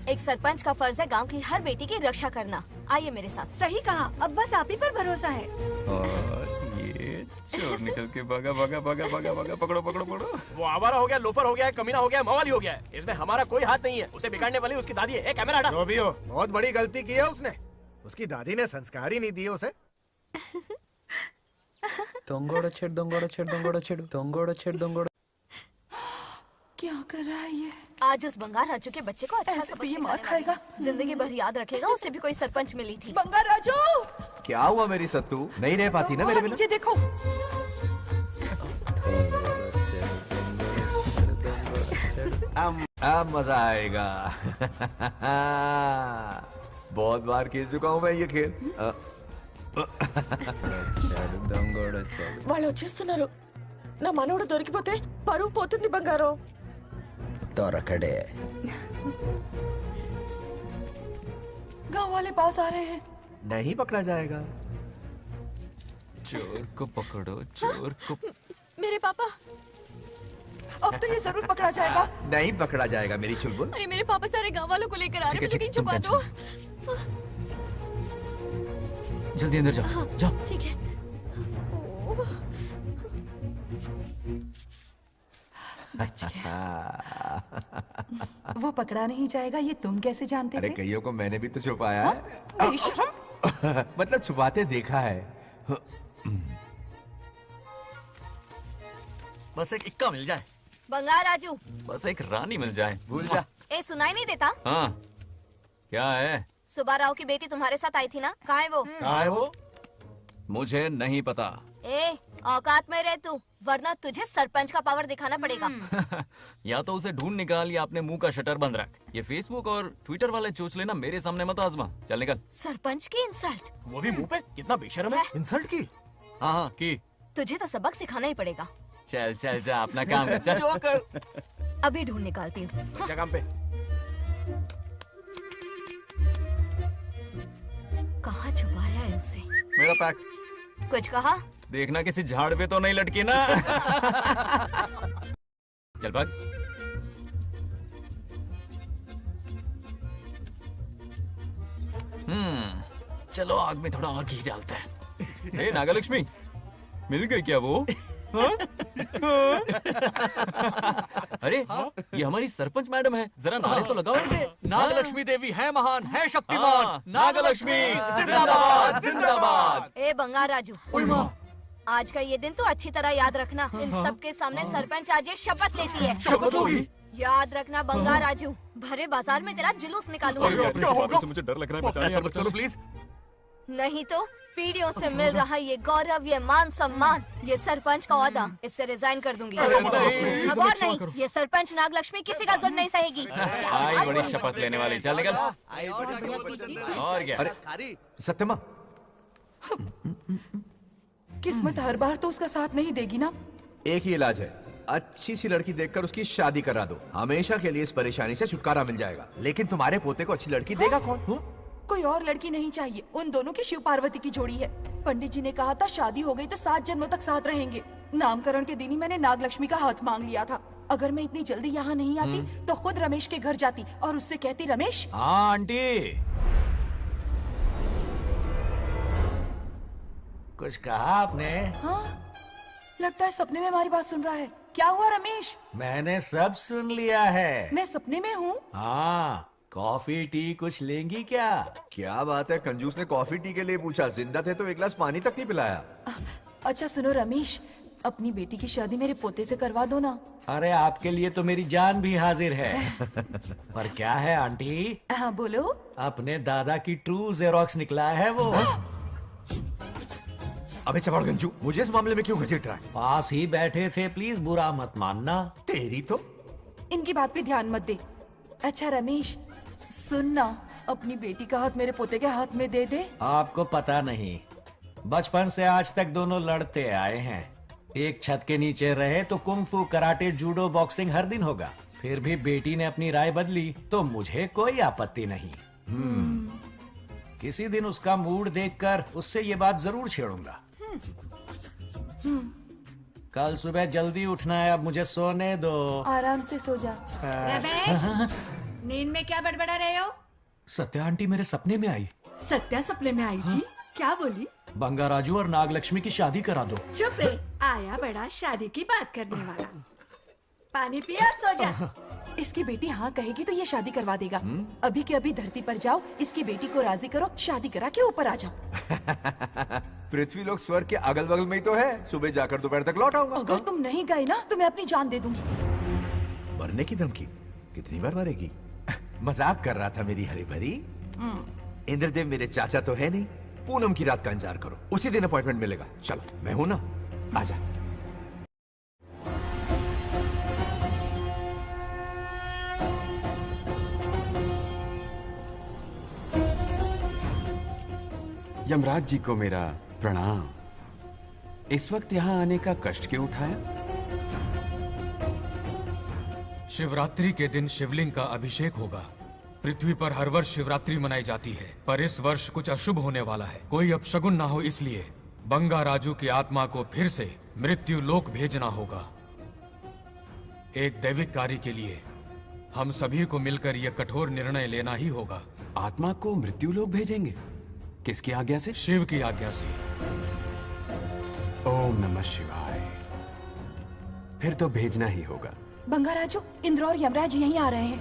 एक सरपंच का फर्ज है गांव की हर बेटी की रक्षा करना। आइए मेरे साथ। सही कहा, अब बस आप ही पर भरोसा है।
और ये चोर निकल के भागा भागा भागा भागा भागा, पकड़ो पकड़ो पकड़ो।
वो आवारा हो गया, लोफर हो गया, कमीना हो गया, मवाली हो गया है। इसमें हमारा कोई हाथ नहीं है। उसे बिगाड़ने वाली उसकी दादी है। एक कैमरा हटा।
जो भी हो, बहुत बड़ी गलती की है उसने। उसकी दादी ने संस्कार ही नहीं दिए उसे।
दंगोड़ा छेड़ दंगोड़ा छेड़ दंगोड़ा छेड़ दंगोड़ा छेड़ दंगोड़ा।
क्या कर रहा है ये?
आज उस बंगार राजू के बच्चे को अच्छा
तो ये मार खाएगा।
जिंदगी भर याद रखेगा, उसे भी कोई सरपंच मिली थी।
बंगार राजू,
क्या हुआ मेरी सत्तू? नहीं रह पाती ना मेरे बिना?
नीचे देखो।
अब मजा आएगा। बहुत बार खेल चुका हूँ मैं ये खेल।
వాళ్ళు వచ్చేస్తున్నారు. నా మనవడు దొరికిపోతే పరువు పోతుంది బంగారం.
దొరకడే.
गांव वाले पास आ रहे हैं.
नहीं पकड़ा जाएगा।
चोर को पकड़ो, चोर को।
मेरे पापा, अब तो ये जरूर पकड़ा जाएगा।
नहीं पकड़ा जाएगा मेरी चुलबुल।
अरे मेरे पापा सारे गांव वालों को लेकर आ रहे हैं, मुझे कहीं छुपा दो।
जल्दी अंदर जाओ। जाओ।
ठीक है।
वो पकड़ा नहीं जाएगा, ये तुम कैसे जानते
अरे
थे?
कईयों को मैंने भी तो छुपाया है।
बेशरम।
मतलब छुपाते देखा है।
बस एक इक्का मिल जाए।
बंगार राजू,
बस एक रानी मिल जाए।
भूल जा।
ए सुनाई नहीं देता?
हाँ, क्या है?
सुबह राव की बेटी तुम्हारे साथ आई थी ना, कहाँ है वो?
कहाँ है वो? मुझे नहीं पता।
ए औकात में रह तू, वरना तुझे सरपंच का पावर दिखाना पड़ेगा।
या तो उसे ढूंढ निकाल या अपने मुंह का शटर बंद रख। ये फेसबुक और ट्विटर वाले चोचले ना मेरे सामने मत आजमा। चल निकल।
सरपंच की इंसल्ट।
वो भी मुंह पे? कितना बेशर्म है।
इंसल्ट की?
हाँ हाँ की।
तुझे तो सबक सिखाना ही पड़ेगा।
चल चल जा, अपना काम कर। चल।
जो कर।
अभी ढूंढ निकालती हूँ।
अच्छा काम पे।
कहाँ छुपाया है उसे?
मेरा पैक।
कुछ कहा?
देखना किसी झाड़ पे तो नहीं लटकी ना। चल भाग।
चलो आग में थोड़ा और घी डालते हैं।
ए नागलक्ष्मी, मिल गई क्या वो? हाँ? अरे ये हमारी सरपंच मैडम है, जरा नारे तो लगाओ इनके।
नागलक्ष्मी देवी है महान, है शक्तिमान।
नागलक्ष्मी
जिंदाबाद जिंदाबाद।
ए बंगार राजू, आज का ये दिन तो अच्छी तरह याद रखना। इन सब के सामने सरपंच आज ये शपथ लेती है।
शपथ होगी?
याद रखना बंगार राजू, भरे बाजार में तेरा जुलूस निकालूंगा।
क्या होगा? मुझे डर लग रहा है,
ऐसा मत करो प्लीज।
नहीं तो पीढ़ियों से मिल रहा ये गौरव, ये मान सम्मान, ये सरपंच का ओहदा, इससे रिजाइन कर दूंगी। अब और नहीं, ये सरपंच नागलक्ष्मी किसी का जुल्म नहीं सहेगी।
आई बड़ी शपथ लेने वाली। चल निकल। और क्या?
अरे सत्यमा,
किस्मत हर बार तो उसका साथ नहीं देगी ना।
एक ही इलाज है, अच्छी सी लड़की देखकर उसकी शादी करा दो। हमेशा के लिए इस परेशानी से छुटकारा मिल जाएगा। लेकिन तुम्हारे पोते को अच्छी लड़की देगा कौन?
कोई और लड़की नहीं चाहिए, उन दोनों की शिव पार्वती की जोड़ी है। पंडित जी ने कहा था शादी हो गई तो 7 जन्मों तक साथ रहेंगे। नामकरण के दिन ही मैंने नागलक्ष्मी का हाथ मांग लिया था। अगर मैं इतनी जल्दी यहाँ नहीं आती तो खुद रमेश के घर जाती और उससे कहती, रमेश।
हाँ आंटी। कुछ कहा आपने?
हाँ, लगता है सपने में हमारी बात सुन रहा है। क्या हुआ रमेश?
मैंने सब सुन लिया है।
मैं सपने में हूँ?
हाँ, कॉफी टी कुछ लेंगी क्या?
क्या बात है, कंजूस ने कॉफी टी के लिए पूछा, जिंदा थे तो एक गिलास पानी तक नहीं पिलाया।
अच्छा सुनो रमेश, अपनी बेटी की शादी मेरे पोते से करवा दो ना।
अरे आपके लिए तो मेरी जान भी हाजिर है। पर क्या है आंटी?
हाँ बोलो।
अपने दादा की ट्रू जेरोक्स निकला है वो।
अबे चपड़ गंजू, मुझे इस मामले में क्यों घसीट रहा है?
पास ही बैठे थे, प्लीज बुरा मत मानना।
तेरी तो
इनकी बात पे ध्यान मत दे। अच्छा रमेश सुन ना, अपनी बेटी का हाथ मेरे पोते के हाथ में दे दे।
आपको पता नहीं, बचपन से आज तक दोनों लड़ते आए हैं। एक छत के नीचे रहे तो कुंफू, कराटे, जूडो, बॉक्सिंग हर दिन होगा। फिर भी बेटी ने अपनी राय बदली तो मुझे कोई आपत्ति नहीं। किसी दिन उसका मूड देखकर उससे ये बात जरूर छेड़ूंगा। कल सुबह जल्दी उठना है, अब मुझे सोने दो।
आराम से सो जा।
रमेश, नींद में क्या बड़बड़ा रहे हो?
सत्या आंटी मेरे सपने में आई।
सत्या सपने में आई थी? क्या बोली?
बंगाराजू और नागलक्ष्मी की शादी करा दो।
चुप रे, आया बड़ा शादी की बात करने वाला। पानी पिया और सो जा।
इसकी बेटी हाँ कहेगी तो ये शादी करवा देगा। अभी के अभी धरती पर जाओ, इसकी बेटी को राजी करो, शादी करा के ऊपर आ जाओ।
पृथ्वी लोग स्वर्ग के अगल बगल में ही तो है, सुबह जाकर दोपहर तक लौट आऊंगा।
अगर तुम नहीं गए ना तो मैं अपनी जान दे दूंगी।
मरने की धमकी? कितनी बार मरेगी? मजाक कर रहा था मेरी हरी भरी। इंद्रदेव मेरे चाचा तो है नहीं। पूनम की रात का इंतजार करो, उसी दिन अपॉइंटमेंट मिलेगा। चलो मैं हूं ना, आजा।
यमराज जी को मेरा प्रणाम। इस वक्त यहाँ आने का कष्ट क्यों उठाया?
शिवरात्रि के दिन शिवलिंग का अभिषेक होगा। पृथ्वी पर हर वर्ष शिवरात्रि मनाई जाती है, पर इस वर्ष कुछ अशुभ होने वाला है। कोई अपशगुन ना हो, इसलिए बंगाराजू की आत्मा को फिर से मृत्यु लोक भेजना होगा। एक दैविक कार्य के लिए हम सभी को मिलकर यह कठोर निर्णय लेना ही होगा।
आत्मा को मृत्यु लोक भेजेंगे? किसकी आज्ञा से?
शिव की आज्ञा से।
ओम नमः शिवाय। फिर तो भेजना ही होगा।
बंगाराजू, इंद्र और यमराज यहीं आ रहे हैं।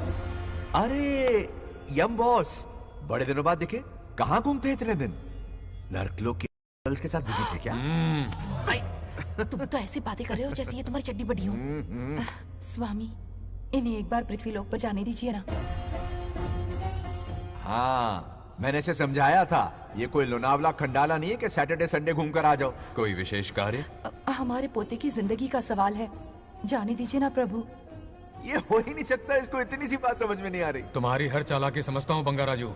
अरे यम बॉस, बड़े दिनों बाद दिखे। कहाँ घूमते इतने दिन? नर्क लोग के गर्ल्स के साथ बिजी थे क्या?
तुम तो ऐसी बातें कर रहे हो जैसे ये तुम्हारी चड्डी बड़ी हो। स्वामी, इन्हें एक बार पृथ्वी लोक पर जाने दीजिए ना।
हाँ, मैंने इसे समझाया था, ये कोई लोनावला खंडाला नहीं है कि सैटरडे संडे घूम कर आ जाओ।
कोई विशेष कार्य?
हमारे पोते की जिंदगी का सवाल है, जाने दीजिए ना प्रभु।
ये हो ही नहीं सकता, इसको इतनी सी बात समझ में नहीं आ रही।
तुम्हारी हर चालाकी समझता हूँ बंगाराजू।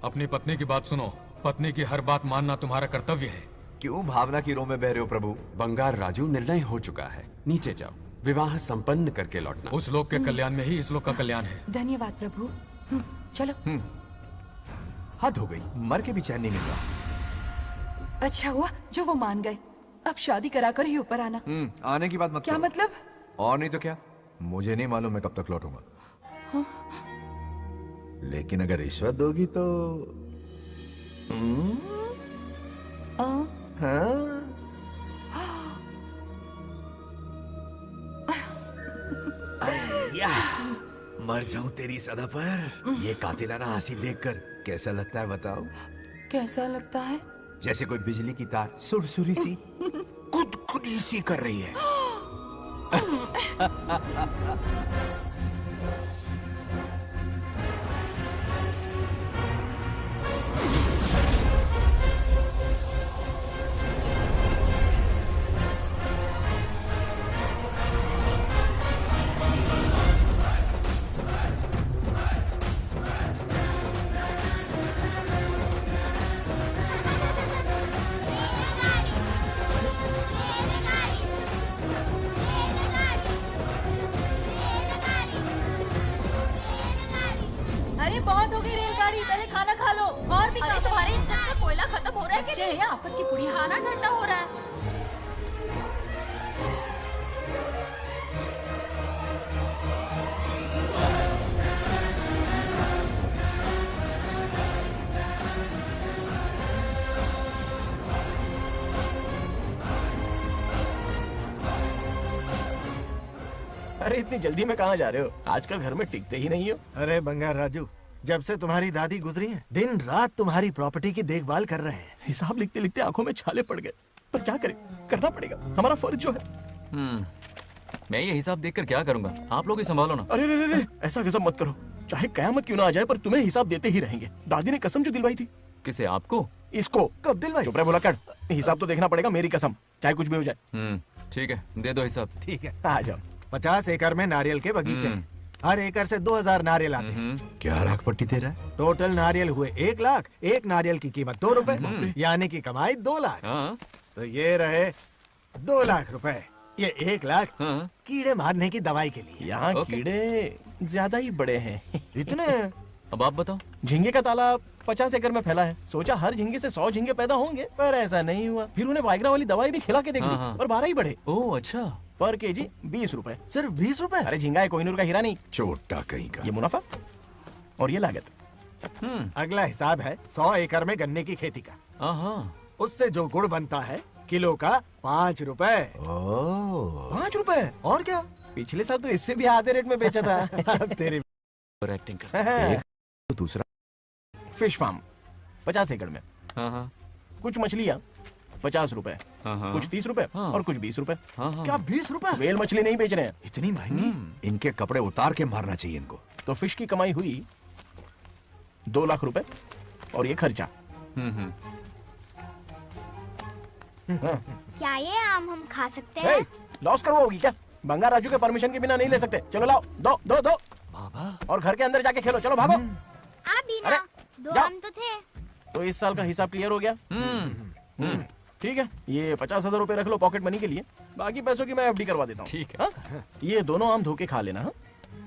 अपनी पत्नी की बात सुनो, पत्नी की हर बात मानना तुम्हारा कर्तव्य है।
क्यों भावना की रोह में बह रहे हो प्रभु?
बंगार राजू, निर्णय हो चुका है, नीचे जाओ, विवाह संपन्न करके लौटना।
उस लोक के कल्याण में ही इस लोक का कल्याण है।
धन्यवाद प्रभु। चलो।
हद हो गई, मर के भी चैन नहीं मिल रहा।
अच्छा हुआ जो वो मान गए, अब शादी कराकर ही ऊपर आना।
आने की बात मत
क्या
करो।
मतलब?
और नहीं तो क्या, मुझे नहीं मालूम मैं कब तक लौटूंगा। लेकिन अगर रिश्वत दोगी तो मर जाऊं तेरी सदा पर। ये कातिलाना हंसी देखकर कैसा लगता है बताओ?
कैसा लगता है?
जैसे कोई बिजली की तार सुरसुरी सी गुदगुदी सी कर रही है।
अरे बहुत हो गई रेलगाड़ी, पहले खाना खा लो। और भी
अरे तुम्हारे इंजन में कोयला खत्म हो रहा है कि नहीं?
आफत की पुड़ी।
खाना ठंडा हो रहा है।
अरे इतनी जल्दी में कहाँ जा रहे हो? आजकल घर में टिकते ही नहीं हो।
अरे बंगार राजू, जब से तुम्हारी दादी गुजरी है दिन रात तुम्हारी प्रॉपर्टी की देखभाल कर रहे हैं।
हिसाब लिखते लिखते आंखों में छाले पड़ गए, पर क्या करें, करना पड़ेगा, हमारा फर्ज जो है।
मैं ये हिसाब देखकर क्या करूंगा? आप लोग ही संभालो ना।
अरे रे रे रे, ऐसा गजब मत करो, चाहे कयामत क्यों ना आ जाए पर तुम्हें हिसाब देते ही रहेंगे। दादी ने कसम जो दिलवाई थी।
किसे? आपको?
इसको।
कब दिलवाई?
चुप रहे बोला कर, हिसाब तो देखना पड़ेगा, मेरी कसम, चाहे कुछ भी हो जाए।
ठीक है, दे दो हिसाब।
ठीक है,
आ जाओ।
50 एकड़ में नारियल के बगीचे हैं। हर एकड़ से 2000 नारियल आते हैं।
क्या राख पट्टी दे रहा है?
टोटल नारियल हुए 1 लाख। एक नारियल की कीमत 2 रुपए, यानी कि कमाई 2 लाख। तो ये रहे 2 लाख रुपए। ये 1 लाख कीड़े मारने की दवाई के लिए।
यहाँ कीड़े ज्यादा ही बड़े हैं।
इतने?
अब आप बताओ।
झींगे का तालाब 50 एकड़ में फैला है। सोचा हर झींगे से 100 झींगे पैदा होंगे, पर ऐसा नहीं हुआ। फिर उन्हें वाइग्रा वाली दवाई भी खिला के देख ली और 12 ही बढ़े।
ओह अच्छा।
पर केजी 20 रुपए।
सिर्फ 20 रुपए?
अरे झींगा है, कोहिनूर का हीरा नहीं।
छोटा कहीं का।
ये मुनाफा और ये लागत।
अगला हिसाब है 100 एकड़ में गन्ने की खेती का। उससे जो गुड़ बनता है किलो का 5 रुपए।
5 रुपए?
और क्या,
पिछले साल तो इससे भी आधे रेट में बेचा था।
तेरी
एक्टिंग कर।
दूसरा
फिश फार्म 50 एकड़ में। कुछ मछलियाँ 50 रुपए, कुछ 30 रुपए और कुछ 20 रुपए।
क्या 20 रुपए?
वेल मछली नहीं बेच रहे हैं।
इतनी महंगी?
इनके कपड़े उतार के मारना चाहिए इनको।
तो फिश की कमाई हुई 2 लाख रुपए और ये खर्चा।
क्या ये आम हम खा सकते हैं?
लॉस करवाओगी क्या? बंगार राजू के परमिशन के बिना नहीं ले सकते। चलो लाओ, दो दो दो। बाबा। और घर के अंदर जाके खेलो, चलो भागो।
ना, 2 आम तो थे।
तो इस साल का हिसाब क्लियर हो गया? ठीक है, ये 50,000 रुपए रख लो पॉकेट मनी के लिए, बाकी पैसों की मैं एफडी करवा देता हूँ।
ठीक है।
ये दोनों आम धोके खा लेना।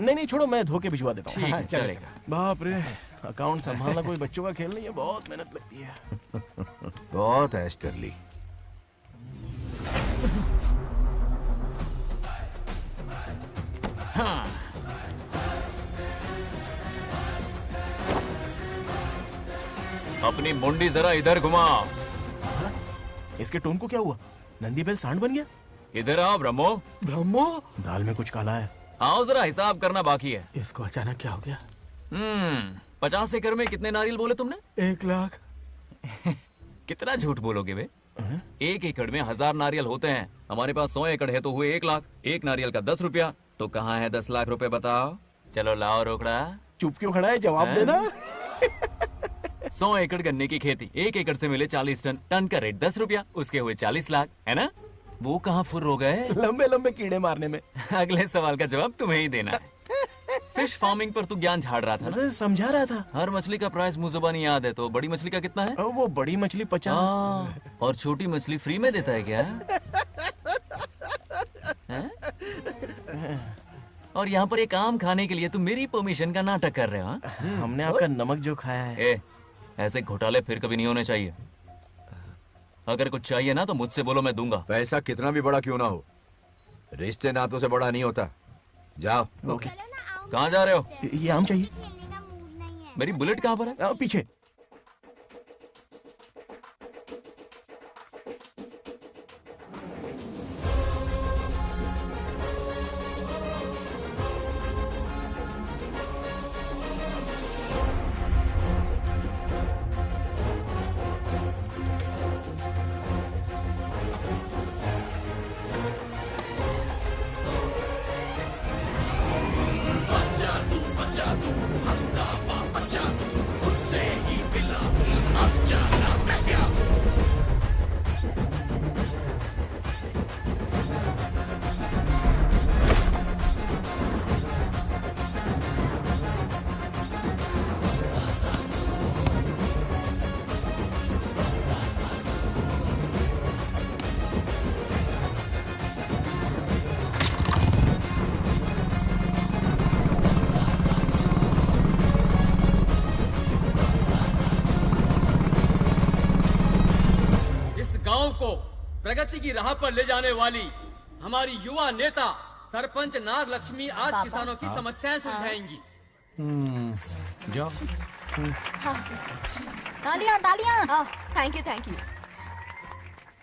नहीं छोड़ो, मैं धोके भिजवा देता हूँ।
ठीक है, चलेगा।
बाप रे, अकाउंट संभालना कोई बच्चों का खेल नहीं है, बहुत मेहनत लगती है।
बहुत ऐश कर ली।
अपनी मुंडी जरा इधर घुमा।
इसके टोन को क्या हुआ? नंदी बैल सांड बन गया?
इधर आओ ब्रह्मो।
ब्रह्मो? दाल में कुछ काला है।
आओ जरा, हिसाब करना बाकी है।
इसको अचानक क्या हो गया?
50 एकड़ में कितने नारियल बोले तुमने?
1 लाख।
कितना झूठ बोलोगे बे? 1 एकड़ में 1000 नारियल होते हैं। हमारे पास 100 एकड़ है तो हुए 1 लाख। एक नारियल का 10 रुपया, तो कहाँ है 10 लाख रुपए बताओ? चलो लाओ रोकड़ा।
चुप क्यों खड़ा है, जवाब देना।
100 एकड़ गन्ने की खेती, 1 एकड़ से मिले 40 टन, टन का रेट 10 रुपया, उसके हुए 40 लाख, है ना? वो कहाँ फुर हो गए?
लंबे लंबे कीड़े मारने में।
अगले सवाल का जवाब तुम्हें ही देना है। फिश फार्मिंग पर तू ज्ञान झाड़ रहा था ना?
समझा रहा था।
हर मछली का प्राइस मुझे जुबानी याद है, तो बड़ी मछली का कितना है?
वो बड़ी मछली 50
और छोटी मछली फ्री में देता है क्या? और यहाँ पर एक आम खाने के लिए तुम मेरी परमिशन का नाटक कर रहे हो?
हमने आपका नमक जो खाया है।
ऐसे घोटाले फिर कभी नहीं होने चाहिए। अगर कुछ चाहिए ना तो मुझसे बोलो, मैं दूंगा।
पैसा कितना भी बड़ा क्यों ना हो, रिश्ते नातों से बड़ा नहीं होता। जाओ।
ओके।
कहाँ जा रहे हो?
ये आम चाहिए।
मेरी बुलेट कहाँ पर है?
पीछे।
गांव को प्रगति की राह पर ले जाने वाली हमारी युवा नेता सरपंच नाग लक्ष्मी आज किसानों की समस्याएं सुलझाएंगी।
जाओ।
तालियां तालियां। Thank you.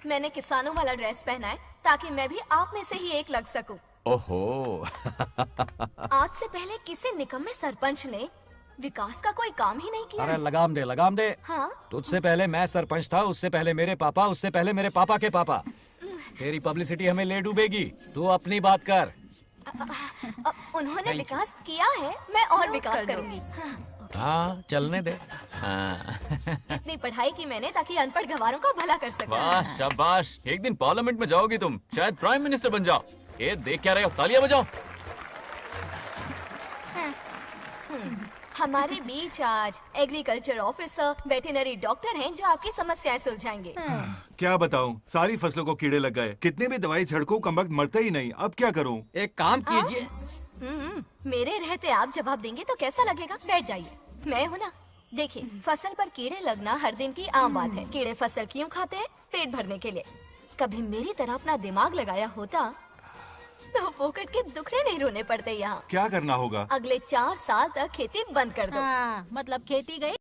मैंने किसानों वाला ड्रेस पहना है ताकि मैं भी आप में से ही एक लग सकूं।
ओहो।
आज से पहले किसी निकम्मे सरपंच ने विकास का कोई काम ही नहीं किया।
अरे लगाम दे लगाम दे।
हाँ?
तुझसे पहले मैं सरपंच था, उससे पहले मेरे पापा, उससे पहले मेरे पापा के पापा। तेरी पब्लिसिटी हमें ले डूबेगी। तू अपनी बात कर।
उन्होंने विकास किया है, मैं और विकास करूंगी।
हाँ चलने दे।
इतनी पढ़ाई की मैंने ताकि अनपढ़ गवारों का भला कर सकूं।
वाह शाबाश, एक दिन पार्लियामेंट में जाओगी तुम, शायद प्राइम मिनिस्टर बन जाओ। ये देख क्या रहे हो, तालियां बजाओ।
हमारे बीच आज एग्रीकल्चर ऑफिसर, वेटरनरी डॉक्टर हैं जो आपकी समस्याएं सुलझाएंगे।
क्या बताऊं, सारी फसलों को कीड़े लग गए। कितनी भी दवाई छिड़कूं, कमबख्त मरते ही नहीं। अब क्या करूं?
एक काम कीजिए।
मेरे रहते आप जवाब देंगे तो कैसा लगेगा? बैठ जाइए, मैं हूँ ना। देखिए, फसल पर कीड़े लगना हर दिन की आम बात है। कीड़े फसल क्यों खाते हैं? पेट भरने के लिए। कभी मेरी तरह अपना दिमाग लगाया होता तो फोकट के दुखड़े नहीं रोने पड़ते यहाँ।
क्या करना होगा?
अगले 4 साल तक खेती बंद कर दो।
मतलब खेती गई।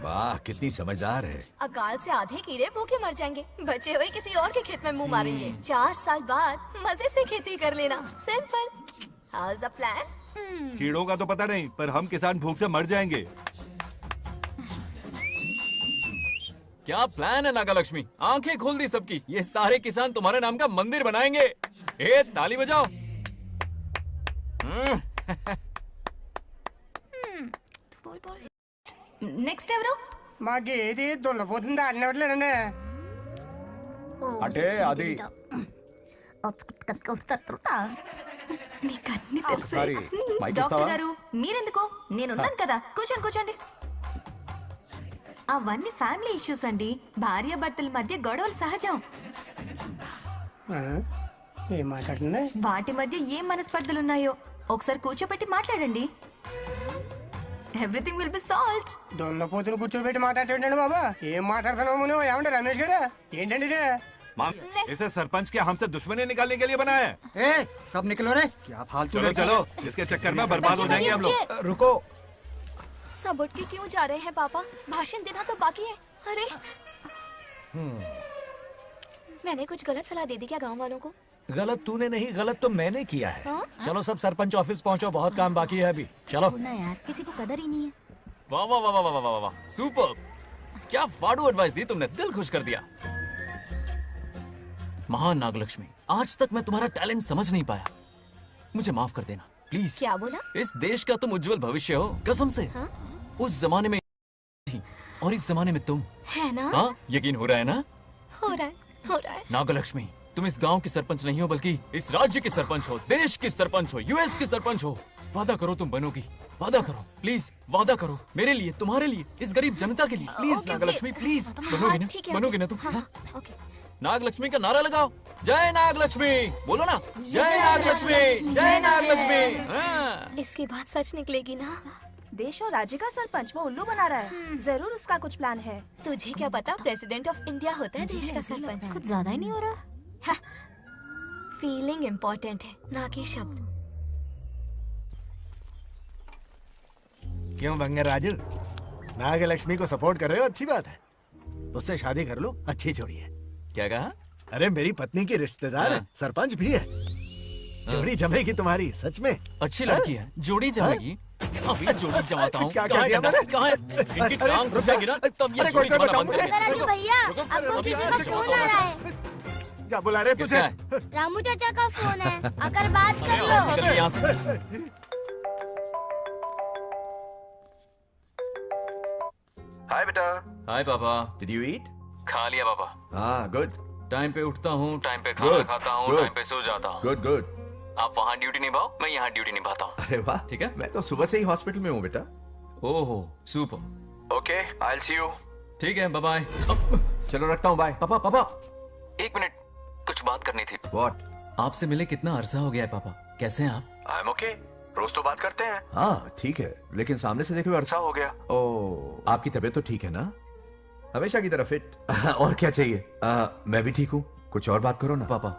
वाह, कितनी समझदार है।
अकाल से आधे कीड़े भूखे मर जाएंगे, बचे हुए किसी और के खेत में मुंह मारेंगे। 4 साल बाद मजे से खेती कर लेना। Simple. How is the plan?
कीड़ों का तो पता नहीं, पर हम किसान भूख से मर जाएंगे।
क्या प्लान है नागा लक्ष्मी? आंखें खोल दी सबकी। ये सारे किसान तुम्हारे नाम का मंदिर बनाएंगे। ए ताली बजाओ।
నెక్స్ట్ ఎవరు?
మాకు ఏది దున్నపోతుంది ఆడినట్లేదండి.
అంటే అది
మీకన్నీ తెలుసు.
ఒకసారి మైక్
డాక్టర్
ఇస్తావా?
గారు మీరెందుకు? నేనున్నాను కదా, కూర్చోండి కూర్చోండి. అవన్నీ ఫ్యామిలీ ఇష్యూస్ అండి. భార్య భర్తల మధ్య గొడవలు సహజం.
ఏం మాట్లాడుతుంది?
వాటి మధ్య ఏం మనస్పర్ధలు ఉన్నాయో ఒకసారి కూర్చోబెట్టి మాట్లాడండి. Everything will be solved.
దున్నపోతులు కూర్చోబెట్టి మాట్లాడేటండి బాబా. ఏం మాట్లాడుతున్నావు నువ్వు? ఏమండి రమేష్ గారు? ఏంటండి ఇది?
इसे सरपंच के हमसे दुश्मनी निकालने के लिए बनाया है।
सब निकलो रे। क्या फालतू?
चलो चलो, इसके चक्कर में बर्बाद हो जाएंगे हम लोग।
रुको।
सब उठ के क्यों जा रहे हैं पापा? भाषण देना तो बाकी है। अरे मैंने कुछ गलत सलाह दे दी क्या गांव वालों को?
गलत तूने नहीं, गलत तो मैंने किया है।
हाँ?
चलो सब सरपंच ऑफिस पहुंचो, बहुत काम बाकी है अभी। चलो
ना यार, किसी को कदर ही नहीं है।
वाह वाह वाह वाह वाह वाह, सुपर। क्या फाड़ू एडवाइस दी तुमने, दिल खुश कर दिया। महान नागलक्ष्मी, आज तक मैं तुम्हारा टैलेंट समझ नहीं पाया। मुझे माफ कर देना प्लीज।
क्या बोला?
इस देश का तुम उज्जवल भविष्य हो, कसम से।
हाँ?
उस जमाने में थी और इस जमाने में तुम
है ना?
हाँ, यकीन हो रहा है ना?
हो रहा है, हो रहा है।
नागलक्ष्मी, तुम इस गांव की सरपंच नहीं हो, बल्कि इस राज्य की सरपंच हो, देश की सरपंच हो, यूएस की सरपंच हो। वादा करो तुम बनोगी, वादा करो प्लीज, वादा करो मेरे लिए, तुम्हारे लिए, इस गरीब जनता के लिए। प्लीज नागलक्ष्मी, प्लीज बनोगी ना? बनोगी ना तुम? नागलक्ष्मी का नारा लगाओ। जय नागलक्ष्मी बोलो ना। जय नागलक्ष्मी, जय नागलक्ष्मी।
इसकी बात सच निकलेगी ना?
देश और राज्य का सरपंच वो उल्लू बना रहा है। जरूर उसका कुछ प्लान है।
तुझे क्या पता, प्रेसिडेंट ऑफ इंडिया होता है देश का सरपंच। कुछ ज्यादा ही नहीं हो रहा? फीलिंग इम्पोर्टेंट है, ना कि शब्द।
क्यों बंगर राजू, नागलक्ष्मी को सपोर्ट कर रहे हो? अच्छी बात है, उससे शादी कर लो, अच्छी जोड़ी है।
क्या कहा?
अरे मेरी पत्नी की रिश्तेदार है, सरपंच भी है। जोड़ी जमेगी तुम्हारी, सच में।
अच्छी लड़की है, जोड़ी जमेगी। अभी जोड़ी जमाता हूँ।
क्या कह दिया मैंने?
कहाँ है? इनकी टांग घुस जाएगी ना, तब ये जोड़ी जमाना बंद करेंगे।
राजू भैया, आपको किसी का फोन आ रहा है।
जा बुला रहे तुझे?
रामू चाचा का फोन है, आकर बात कर लो।
निकल यहाँ से।
हाय बेटा।
हाय पापा।
Did you eat?
खा लिया पापा।
हाँ, गुड।
टाइम पे उठता हूँ, टाइम पे खाना खाता हूँ, टाइम पे सो जाता हूँ।
Good good.
आप वहाँ ड्यूटी निभाओ, मैं यहाँ ड्यूटी निभाता हूँ।
अरे वाह,
ठीक है।
मैं तो सुबह से ही हॉस्पिटल में हूँ बेटा।
ओहो, super.
Okay, I will see you.
ठीक है, बाय बाय।
चलो रखता हूँ, बाय।
पापा पापा, एक मिनट, कुछ बात करनी थी।
व्हाट?
आपसे मिले कितना अरसा हो गया है पापा, कैसे हैं आप?
आई एम ओके, रोज तो बात करते हैं। हाँ ठीक है, लेकिन सामने से देखे हुए अरसा हो गया। ओ, आपकी तबीयत तो ठीक है ना? हमेशा की तरह फिट। और क्या चाहिए? मैं भी ठीक हूँ, कुछ और बात करो ना।
पापा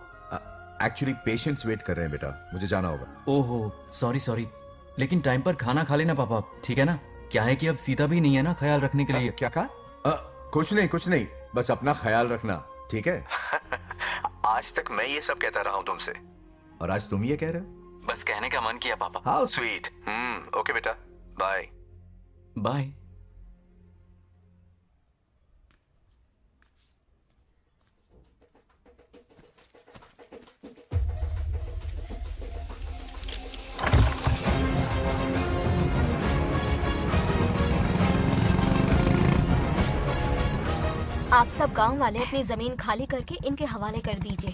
एक्चुअली पेशेंट्स वेट कर रहे हैं बेटा, मुझे जाना होगा।
ओहो, सॉरी सॉरी, लेकिन टाइम पर खाना खा लेना पापा, ठीक है ना? क्या है कि अब सीता भी नहीं है ना ख्याल रखने के लिए।
क्या कहा? कुछ नहीं, बस अपना ख्याल रखना, ठीक है? आज तक मैं ये सब कहता रहा हूँ तुमसे, और आज तुम ये कह रहे हो?
बस कहने का मन किया पापा।
How sweet. ओके बेटा, बाय
बाय।
आप सब गांव वाले अपनी जमीन खाली करके इनके हवाले कर दीजिए।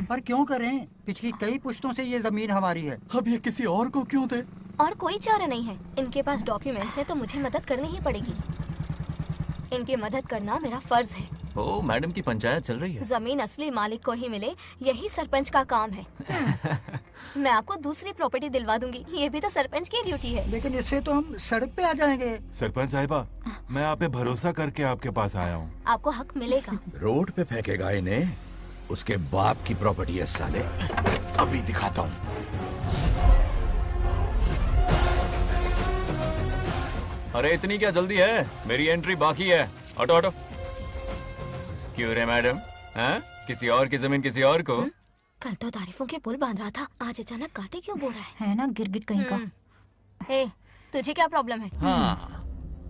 पर क्यों करें? पिछली कई पुश्तों से ये जमीन हमारी है।
अब ये किसी और को क्यों दे?
और कोई चारा नहीं है। इनके पास डॉक्यूमेंट्स है तो मुझे मदद करनी ही पड़ेगी। इनकी मदद करना मेरा फर्ज है।
ओ, मैडम की पंचायत चल रही है।
जमीन असली मालिक को ही मिले, यही सरपंच का काम है। मैं आपको दूसरी प्रॉपर्टी दिलवा दूंगी, ये भी तो सरपंच की ड्यूटी है।
लेकिन इससे तो हम सड़क पे आ जाएंगे।
सरपंच साहिबा, मैं आप पे भरोसा करके आपके पास आया हूँ।
आपको हक मिलेगा।
रोड पे फेंकेगा इन्हें, उसके बाप की प्रॉपर्टी है साले। अभी दिखाता हूँ।
अरे इतनी क्या जल्दी है? मेरी एंट्री बाकी है। हटो हटो। क्यों रे मैडम? हाँ? किसी और की जमीन किसी और को?
कल तो तारीफों के पुल बांध रहा था, आज अचानक कांटे क्यों बो रहा
है ना गिरगिट कहीं का।
हे, तुझे क्या प्रॉब्लम है?
हाँ,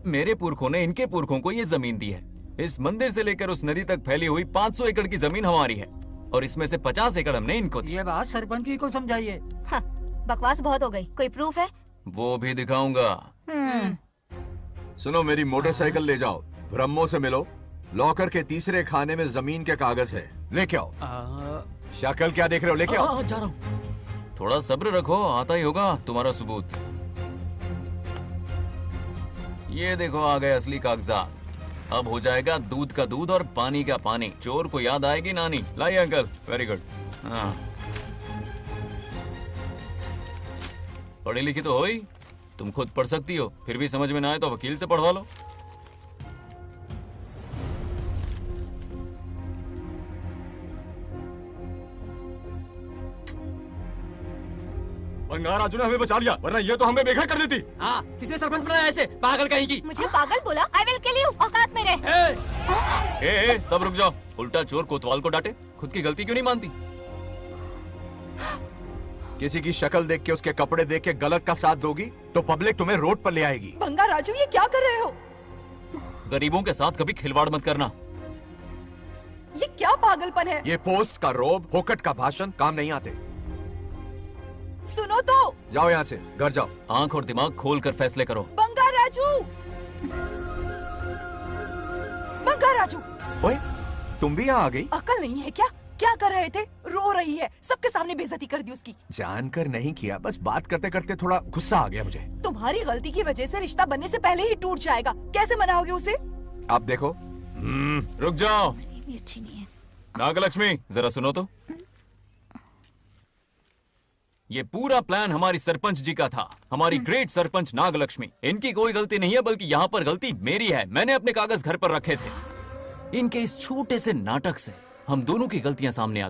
मेरे पुरखों ने इनके पुरखों को ये जमीन दी है। इस मंदिर से लेकर उस नदी तक फैली हुई 500 एकड़ की जमीन हमारी है और इसमें से 50 एकड़ हमने इनको दी।
ये बात सरपंच जी को समझाइए।
हाँ, बकवास बहुत हो गई। कोई प्रूफ है?
वो भी दिखाऊंगा।
सुनो, मेरी मोटरसाइकिल ले जाओ, ब्रह्मो से मिलो, लॉकर के तीसरे खाने में जमीन के कागज है, लेके आओ। शक्ल क्या देख रहे हो, लेके आओ।
जा रहा हूँ। थोड़ा सब्र रखो, आता ही होगा तुम्हारा सबूत। ये देखो आ गए असली कागजात। अब हो जाएगा दूध का दूध और पानी का पानी। चोर को याद आएगी नानी। लाइए अंकल, वेरी गुड। हाँ, पढ़ी लिखी तो हो ही, तुम खुद पढ़ सकती हो, फिर भी समझ में ना आए तो वकील से पढ़वा लो।
बंगार राजू ने हमें बचा लिया, वरना ये तो हमें बेघर कर देती।
हाँ, किसने सरपंच बनाया ऐसे पागल कहीं की?
मुझे पागल बोला? I will kill you. औकात में रहे।
ए, सब रुक जाओ। उल्टा चोर कोतवाल को डांटे, खुद की गलती क्यों नहीं मानती?
किसी की शक्ल देख के, उसके कपड़े देख के गलत का साथ दोगी तो पब्लिक तुम्हें रोड पर ले आएगी।
बंगा राजू, ये क्या कर रहे हो?
गरीबों के साथ कभी खिलवाड़ मत करना।
ये क्या पागलपन है?
ये पोस्ट का रोब, फोकट का भाषण काम नहीं आते।
सुनो तो।
जाओ यहाँ से, घर जाओ।
आंख और दिमाग खोल कर फैसले करो।
बंगा राजू, बंगा राजू।
ओए, तुम भी यहाँ आ गई?
अकल नहीं है क्या? क्या कर रहे थे? रो रही है, सबके सामने बेइज्जती कर दी उसकी।
जानकर नहीं किया, बस बात करते करते थोड़ा गुस्सा आ गया मुझे।
तुम्हारी गलती की वजह से रिश्ता बनने से पहले ही टूट जाएगा। कैसे मनाओगे उसे?
आप देखो।
रुक जाओ। नागलक्ष्मी, जरा सुनो तो। ये पूरा प्लान हमारी सरपंच जी का था, हमारी ग्रेट सरपंच नागलक्ष्मी। इनकी कोई गलती नहीं है, बल्कि यहाँ पर गलती मेरी है। मैंने अपने कागज घर पर रखे थे। इनके इस छोटे से नाटक से हम दोनों की गलतियां सामने आ